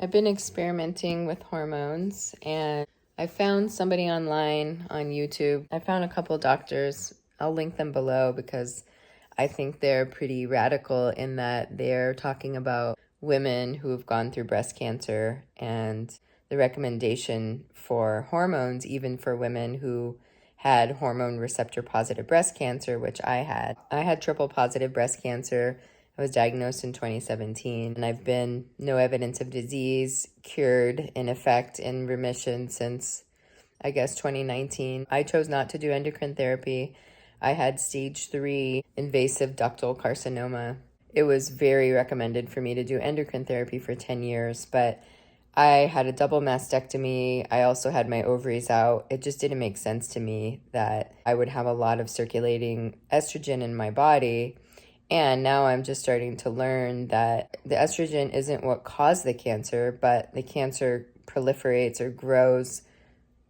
I've been experimenting with hormones, and I found somebody online on YouTube. I found a couple doctors. I'll link them below because I think they're pretty radical in that they're talking about women who have gone through breast cancer and the recommendation for hormones, even for women who had hormone receptor positive breast cancer, which I had. I had triple positive breast cancer. I was diagnosed in 2017, and I've been no evidence of disease, cured, in effect, in remission since, I guess, 2019. I chose not to do endocrine therapy. I had stage 3 invasive ductal carcinoma. It was very recommended for me to do endocrine therapy for 10 years, but I had a double mastectomy. I also had my ovaries out. It just didn't make sense to me that I would have a lot of circulating estrogen in my body. And now I'm just starting to learn that the estrogen isn't what caused the cancer, but the cancer proliferates or grows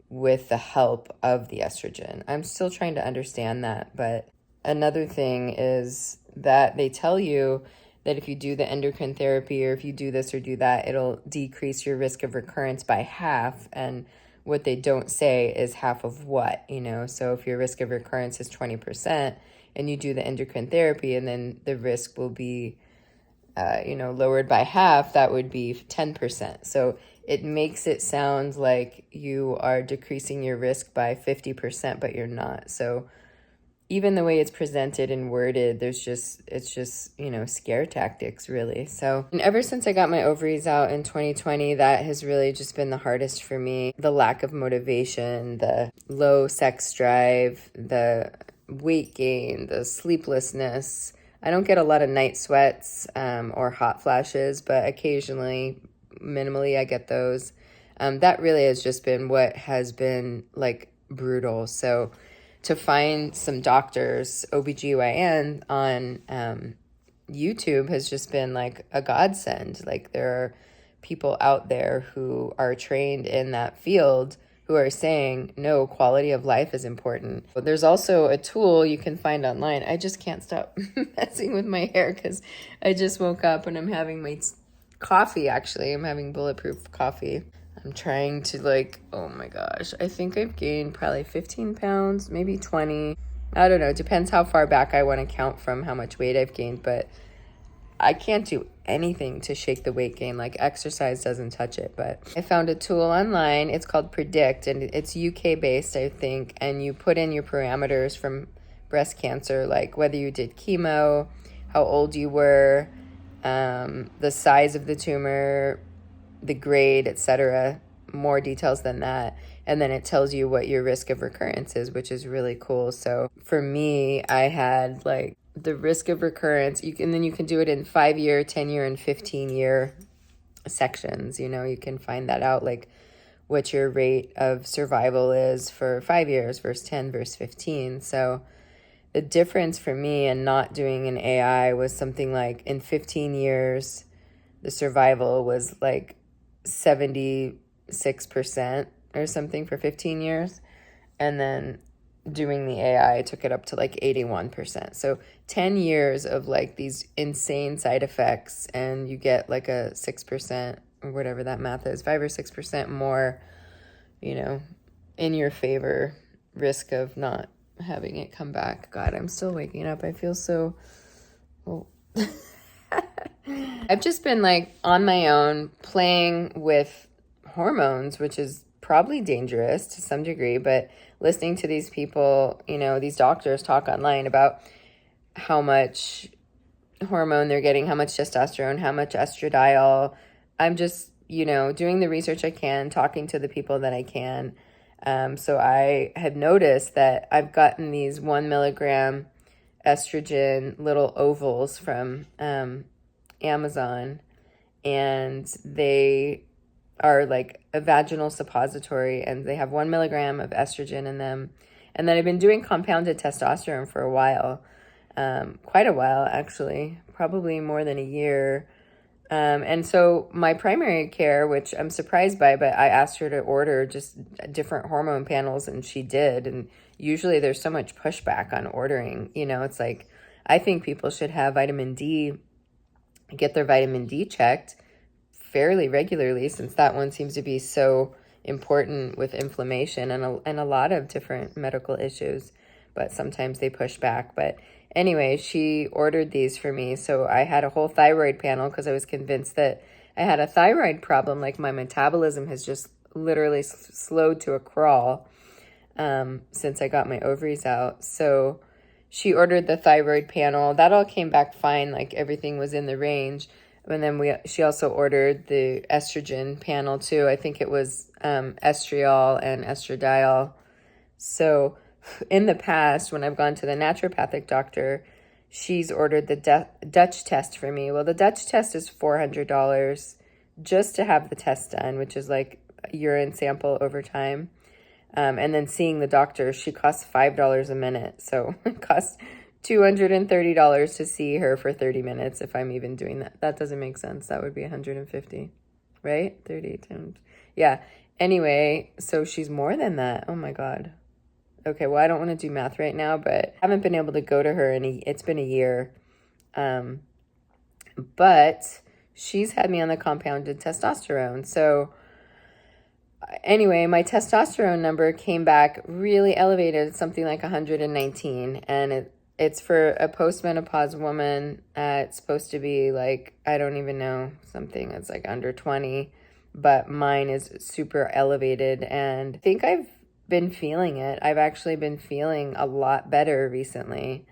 with the help of the estrogen. I'm still trying to understand that. But another thing is that they tell you that if you do the endocrine therapy or if you do this or do that, it'll decrease your risk of recurrence by half. And what they don't say is half of what, So if your risk of recurrence is 20% and you do the endocrine therapy and then the risk will be, lowered by half, that would be 10%. So it makes it sound like you are decreasing your risk by 50%, but you're not. So even the way it's presented and worded, it's just, scare tactics, really. So, and ever since I got my ovaries out in 2020, that has really just been the hardest for me. The lack of motivation, the low sex drive, the weight gain, the sleeplessness. I don't get a lot of night sweats or hot flashes, but occasionally, minimally, I get those. That really has just been what has been like brutal. So to find some doctors, OBGYN on YouTube has just been like a godsend. Like there are people out there who are trained in that field who are saying, no, quality of life is important. There's also a tool you can find online. I just can't stop messing with my hair because I just woke up and I'm having my coffee, actually. I'm having bulletproof coffee. I'm trying to oh my gosh, I think I've gained probably 15 pounds, maybe 20. I don't know. It depends how far back I want to count from how much weight I've gained, but I can't do anything to shake the weight gain. Like exercise doesn't touch it. But I found a tool online. It's called Predict, and it's UK based, I think. And you put in your parameters from breast cancer, like whether you did chemo, how old you were, the size of the tumor, the grade, etc. More details than that. And then it tells you what your risk of recurrence is, which is really cool. So for me, I had the risk of recurrence, and then you can do it in 5-year, 10-year, and 15-year sections. You can find that out, like what your rate of survival is for 5 years versus 10 versus 15. So the difference for me in not doing an AI was something like in 15 years, the survival was like 76% or something for 15 years. And then doing the AI, I took it up to like 81%. So 10 years of like these insane side effects, and you get like a 6% or whatever that math is, 5 or 6% more, in your favor risk of not having it come back. God, I'm still waking up. I feel so... Oh. I've just been on my own playing with hormones, which is probably dangerous to some degree, but listening to these people, these doctors talk online about how much hormone they're getting, how much testosterone, how much estradiol. I'm just, doing the research I can, talking to the people that I can. So I have noticed that I've gotten these 1 milligram estrogen little ovals from Amazon, and they are like a vaginal suppository, and they have 1 milligram of estrogen in them. And then I've been doing compounded testosterone for a while, quite a while actually, probably more than a year. And so my primary care, which I'm surprised by, but I asked her to order just different hormone panels, and she did. And usually there's so much pushback on ordering. It's like, I think people should have vitamin D, get their vitamin D checked fairly regularly, since that one seems to be so important with inflammation and a lot of different medical issues, but sometimes they push back. But anyway, she ordered these for me. So I had a whole thyroid panel because I was convinced that I had a thyroid problem. Like my metabolism has just literally slowed to a crawl since I got my ovaries out. So she ordered the thyroid panel. That all came back fine. Like everything was in the range. And then she also ordered the estrogen panel too. I think it was estriol and estradiol. So in the past, when I've gone to the naturopathic doctor, she's ordered the Dutch test for me. Well, the Dutch test is $400 just to have the test done, which is like a urine sample over time. And then seeing the doctor, she costs $5 a minute. So it costs $230 to see her for 30 minutes if I'm even doing that. That doesn't make sense. That would be 150, right? 30 times. Yeah. Anyway, so she's more than that. Oh my God. Okay, well, I don't want to do math right now, but I haven't been able to go to her it's been a year. But she's had me on the compounded testosterone. So anyway, my testosterone number came back really elevated, something like 119, and it's for a postmenopause woman. It's supposed to be like, I don't even know, something that's like under 20, but mine is super elevated, and I think I've been feeling it. I've actually been feeling a lot better recently,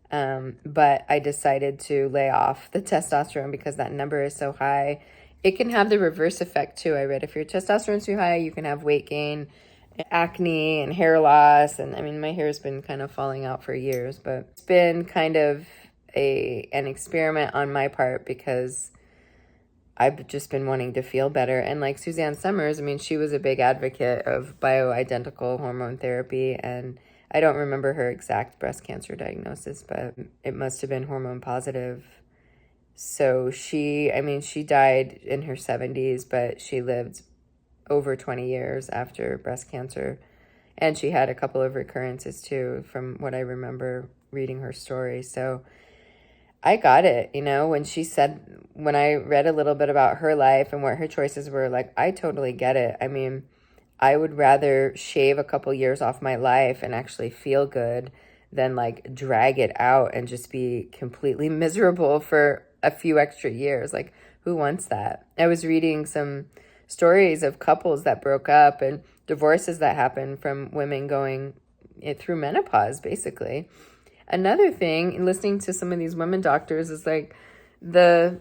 but I decided to lay off the testosterone because that number is so high. It can have the reverse effect too. I read if your testosterone's too high, you can have weight gain, acne, and hair loss. And I mean, my hair has been kind of falling out for years, but it's been kind of an experiment on my part because I've just been wanting to feel better. And like Suzanne Summers, I mean, she was a big advocate of bioidentical hormone therapy, and I don't remember her exact breast cancer diagnosis, but it must have been hormone positive. So she died in her 70s, but she lived over 20 years after breast cancer. And she had a couple of recurrences too, from what I remember reading her story. So I got it, when I read a little bit about her life and what her choices were, like, I totally get it. I mean, I would rather shave a couple years off my life and actually feel good than like drag it out and just be completely miserable for a few extra years. Like, who wants that? I was reading some stories of couples that broke up and divorces that happened from women going through menopause, basically. Another thing, listening to some of these women doctors, is like the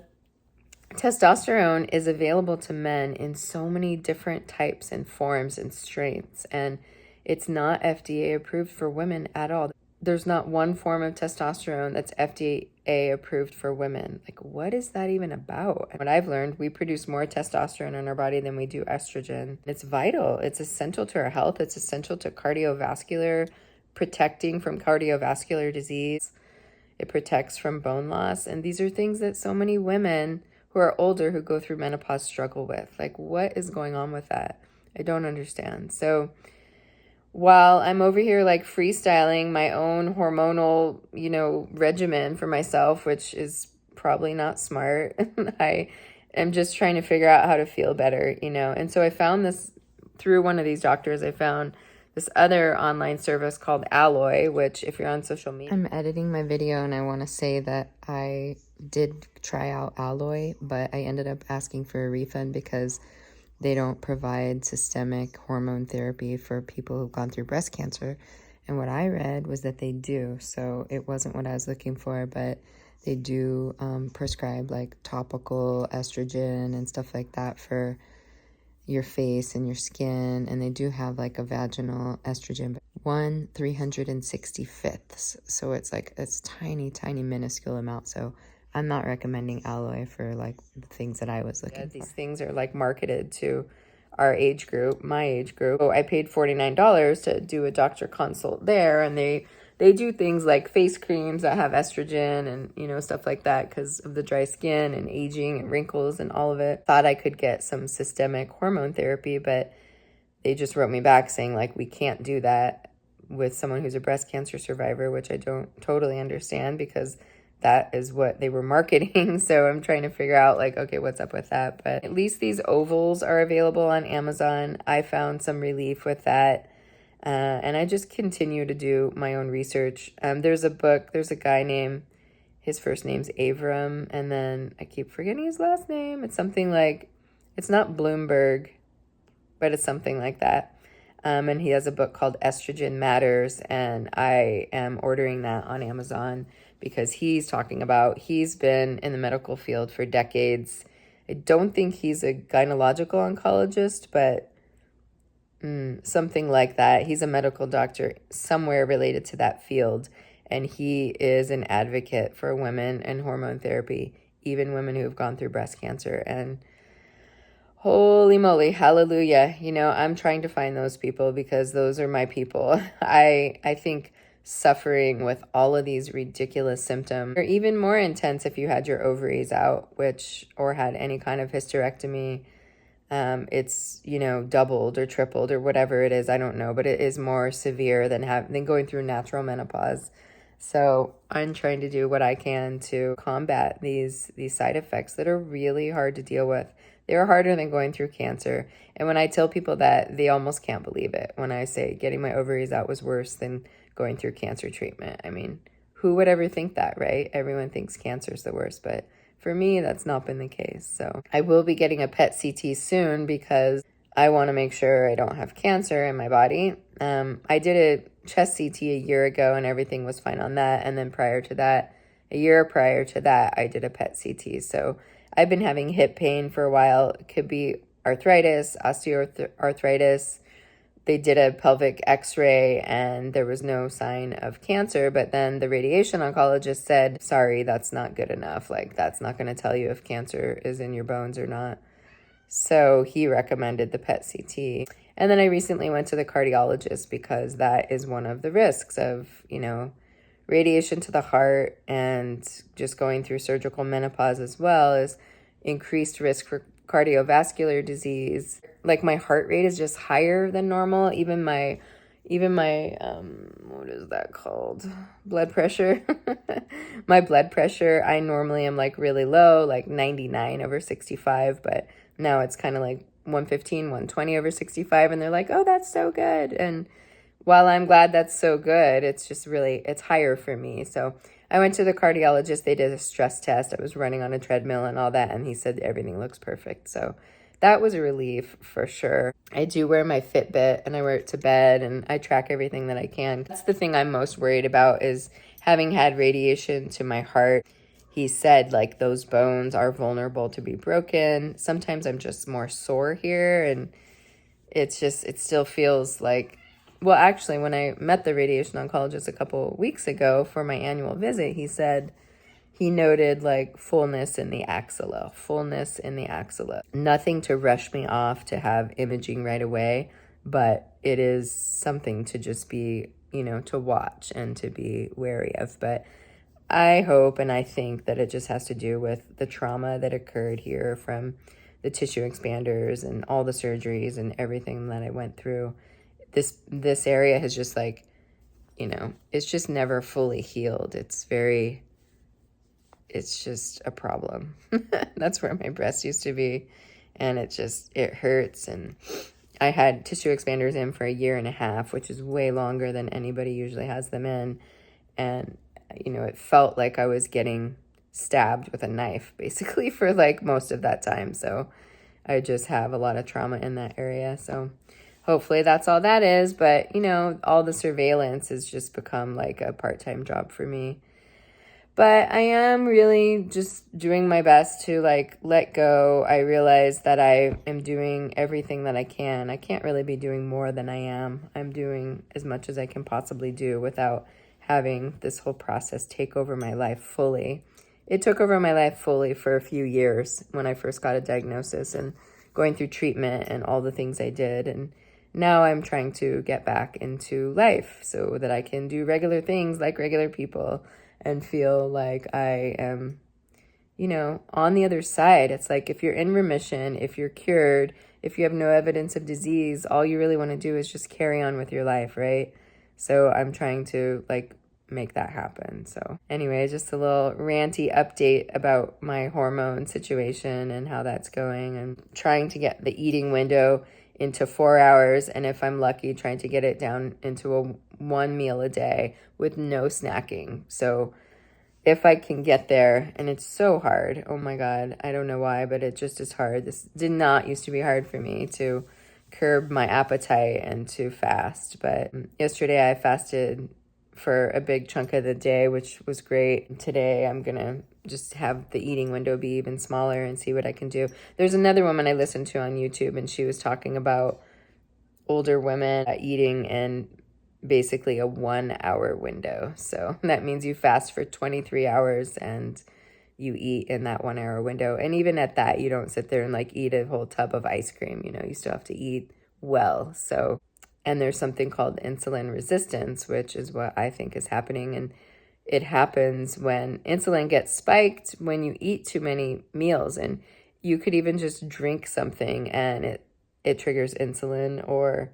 testosterone is available to men in so many different types and forms and strengths, and it's not FDA approved for women at all. There's not one form of testosterone that's FDA approved for women. Like, what is that even about? What I've learned, we produce more testosterone in our body than we do estrogen. It's vital. It's essential to our health. It's essential to cardiovascular, protecting from cardiovascular disease. It protects from bone loss. And these are things that so many women who are older who go through menopause struggle with. Like, what is going on with that? I don't understand. So while I'm over here like freestyling my own hormonal, regimen for myself, which is probably not smart, I am just trying to figure out how to feel better, And so I found this through one of these doctors. I found this other online service called Alloy, which if you're on social media. I'm editing my video and I want to say that I did try out Alloy, but I ended up asking for a refund because they don't provide systemic hormone therapy for people who've gone through breast cancer. And what I read was that they do. So it wasn't what I was looking for, but they do prescribe like topical estrogen and stuff like that for your face and your skin. And they do have like a vaginal estrogen, 1/365th. So it's like it's tiny, tiny, minuscule amount. So I'm not recommending Alloy for like the things that I was looking for. These things are like marketed to our age group, my age group. So I paid $49 to do a doctor consult there, and they do things like face creams that have estrogen and stuff like that because of the dry skin and aging and wrinkles and all of it. Thought I could get some systemic hormone therapy, but they just wrote me back saying like we can't do that with someone who's a breast cancer survivor, which I don't totally understand because that is what they were marketing. So I'm trying to figure out like, okay, what's up with that? But at least these ovals are available on Amazon. I found some relief with that. And I just continue to do my own research. There's a guy named, his first name's Avram, and then I keep forgetting his last name. It's something like, it's not Bloomberg, but it's something like that. And he has a book called Estrogen Matters, and I am ordering that on Amazon because he's been in the medical field for decades. I don't think he's a gynecological oncologist, but something like that. He's a medical doctor somewhere related to that field, and he is an advocate for women and hormone therapy, even women who have gone through breast cancer. And holy moly, hallelujah. I'm trying to find those people because those are my people. I think suffering with all of these ridiculous symptoms are even more intense if you had your ovaries out, or had any kind of hysterectomy. It's, doubled or tripled or whatever it is. I don't know, but it is more severe than going through natural menopause. So I'm trying to do what I can to combat these side effects that are really hard to deal with. They're harder than going through cancer. And when I tell people that, they almost can't believe it. When I say getting my ovaries out was worse than going through cancer treatment. I mean, who would ever think that, right? Everyone thinks cancer is the worst, but for me, that's not been the case. So I will be getting a PET CT soon because I want to make sure I don't have cancer in my body. I did a chest CT a year ago and everything was fine on that. And then a year prior to that, I did a PET CT. So I've been having hip pain for a while. It could be arthritis, osteoarthritis. They did a pelvic x-ray and there was no sign of cancer, but then the radiation oncologist said, sorry, that's not good enough. Like, that's not going to tell you if cancer is in your bones or not. So he recommended the PET CT. And then I recently went to the cardiologist because that is one of the risks of, radiation to the heart, and just going through surgical menopause as well is increased risk for cardiovascular disease. Like, my heart rate is just higher than normal. Even my what is that called? Blood pressure. My blood pressure, I normally am like really low, like 99/65, but now it's kind of like 115, 120/65, and they're like, oh, that's so good. And while I'm glad that's so good, it's just it's higher for me. So I went to the cardiologist. They did a stress test. I was running on a treadmill and all that, and he said everything looks perfect. So that was a relief for sure. I do wear my Fitbit and I wear it to bed and I track everything that I can. That's the thing I'm most worried about, is having had radiation to my heart. He said like those bones are vulnerable to be broken. Sometimes I'm just more sore here, and it still feels like, well, actually, when I met the radiation oncologist a couple weeks ago for my annual visit, he noted like fullness in the axilla. Nothing to rush me off to have imaging right away, but it is something to just be, to watch and to be wary of. But I hope and I think that it just has to do with the trauma that occurred here from the tissue expanders and all the surgeries and everything that I went through. This area has just like, it's just never fully healed. It's just a problem. That's where my breast used to be. And it hurts. And I had tissue expanders in for 1.5 years, which is way longer than anybody usually has them in. And, it felt like I was getting stabbed with a knife basically for like most of that time. So I just have a lot of trauma in that area. So hopefully that's all that is. But, all the surveillance has just become like a part-time job for me. But I am really just doing my best to like let go. I realize that I am doing everything that I can. I can't really be doing more than I am. I'm doing as much as I can possibly do without having this whole process take over my life fully. It took over my life fully for a few years when I first got a diagnosis and going through treatment and all the things I did. And now I'm trying to get back into life so that I can do regular things like regular people and feel like I am, on the other side. It's like if you're in remission, if you're cured, if you have no evidence of disease, all you really want to do is just carry on with your life, right? So I'm trying to like make that happen. So anyway, just a little ranty update about my hormone situation and how that's going, and trying to get the eating window into 4 hours, and if I'm lucky, trying to get it down into one meal a day with no snacking. So if I can get there, and it's so hard, oh my God, I don't know why, but it just is hard. This did not used to be hard for me to curb my appetite and to fast, but yesterday I fasted for a big chunk of the day, which was great. Today I'm gonna just have the eating window be even smaller and see what I can do. There's another woman I listened to on YouTube, and she was talking about older women eating in basically a 1 hour window. So that means you fast for 23 hours and you eat in that 1 hour window. And even at that, you don't sit there and like eat a whole tub of ice cream. You know, you still have to eat well. So, and there's something called insulin resistance, which is what I think is happening. And it happens when insulin gets spiked when you eat too many meals. And you could even just drink something and it triggers insulin, or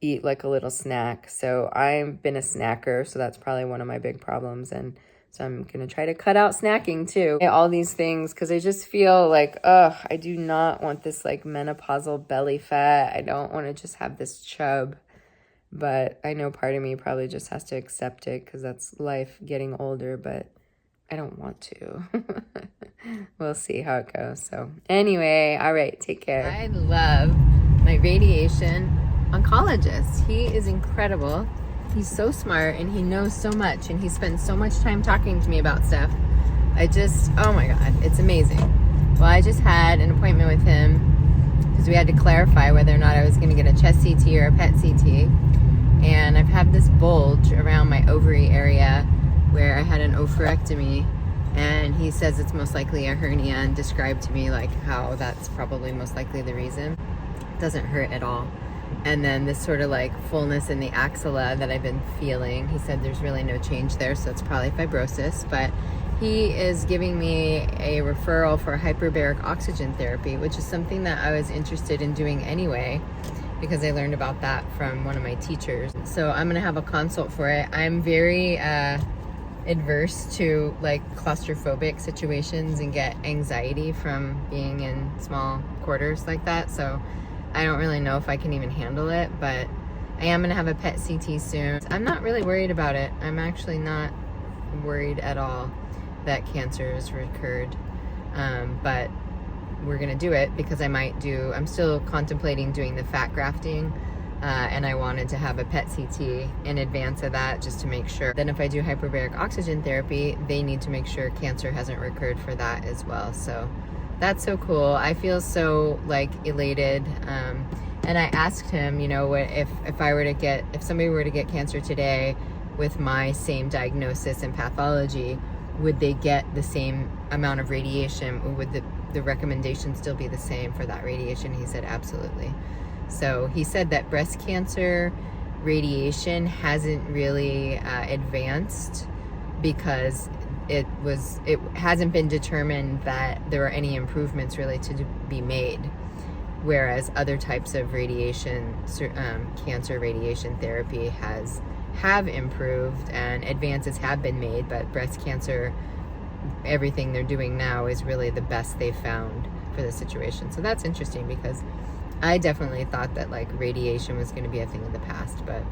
eat like a little snack. So I've been a snacker, so that's probably one of my big problems. And so I'm going to try to cut out snacking too. All these things, because I just feel like, I do not want this like menopausal belly fat. I don't want to just have this chub. But I know part of me probably just has to accept it because that's life getting older, but I don't want to. We'll see how it goes. So anyway, all right, take care. I love my radiation oncologist. He is incredible. He's so smart and he knows so much, and he spends so much time talking to me about stuff. Oh my God, it's amazing. Well, I just had an appointment with him because we had to clarify whether or not I was going to get a chest CT or a PET CT. And I've had this bulge around my ovary area where I had an oophorectomy, and he says it's most likely a hernia, and described to me like how that's probably most likely the reason. It doesn't hurt at all. And then this sort of like fullness in the axilla that I've been feeling, he said there's really no change there, so it's probably fibrosis. But he is giving me a referral for hyperbaric oxygen therapy, which is something that I was interested in doing anyway, because I learned about that from one of my teachers. So I'm gonna have a consult for it. I'm very adverse to like claustrophobic situations and get anxiety from being in small quarters like that. So I don't really know if I can even handle it, but I am gonna have a PET CT soon. I'm not really worried about it. I'm actually not worried at all that cancer has recurred, but we're gonna do it because I'm still contemplating doing the fat grafting, and I wanted to have a PET CT in advance of that just to make sure. Then if I do hyperbaric oxygen therapy, they need to make sure cancer hasn't recurred for that as well. So that's so cool. I feel so like elated. And I asked him, you know, what if somebody were to get cancer today with my same diagnosis and pathology, would they get the same amount of radiation, or would the recommendation still be the same for that radiation? He said absolutely. So he said that breast cancer radiation hasn't really advanced because it hasn't been determined that there are any improvements really to be made, whereas other types of radiation, cancer radiation therapy have improved and advances have been made, but breast cancer, everything they're doing now is really the best they've found for the situation. So that's interesting, because I definitely thought that like radiation was going to be a thing of the past, but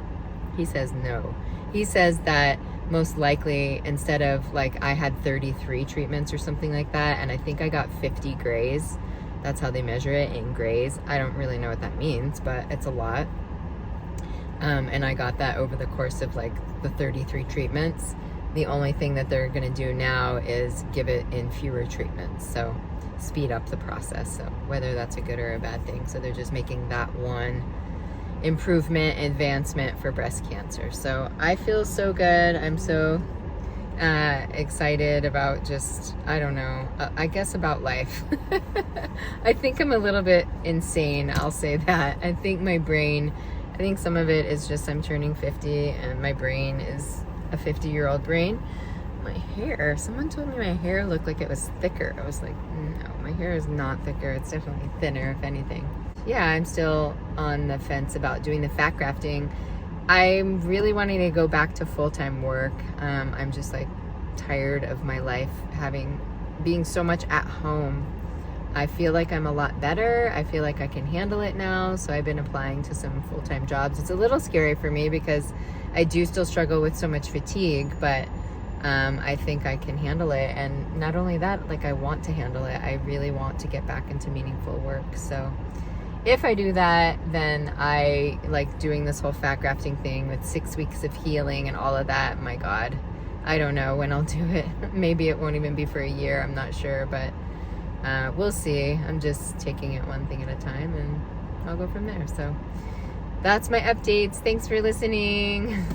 he says no. He says that most likely, instead of like I had 33 treatments or something like that, and I think I got 50 grays. That's how they measure it, in grays. I don't really know what that means, but it's a lot. And I got that over the course of like the 33 treatments. The only thing that they're going to do now is give it in fewer treatments, so speed up the process. So whether that's a good or a bad thing. So they're just making that one improvement, advancement for breast cancer. So I feel so good. I'm so excited about just, I don't know, I guess about life. I think I'm a little bit insane, I'll say that. I think some of it is just I'm turning 50 and my brain is a 50-year-old brain. My hair, someone told me my hair looked like it was thicker. I was like, no, my hair is not thicker. It's definitely thinner, if anything. Yeah, I'm still on the fence about doing the fat grafting. I'm really wanting to go back to full-time work. I'm just like tired of my life being so much at home. I feel like I'm a lot better. I feel like I can handle it now. So I've been applying to some full-time jobs. It's a little scary for me because I do still struggle with so much fatigue, but I think I can handle it. And not only that, like I want to handle it. I really want to get back into meaningful work. So if I do that, then I like doing this whole fat grafting thing with 6 weeks of healing and all of that. My God, I don't know when I'll do it. Maybe it won't even be for a year. I'm not sure, but we'll see. I'm just taking it one thing at a time and I'll go from there. So that's my updates. Thanks for listening.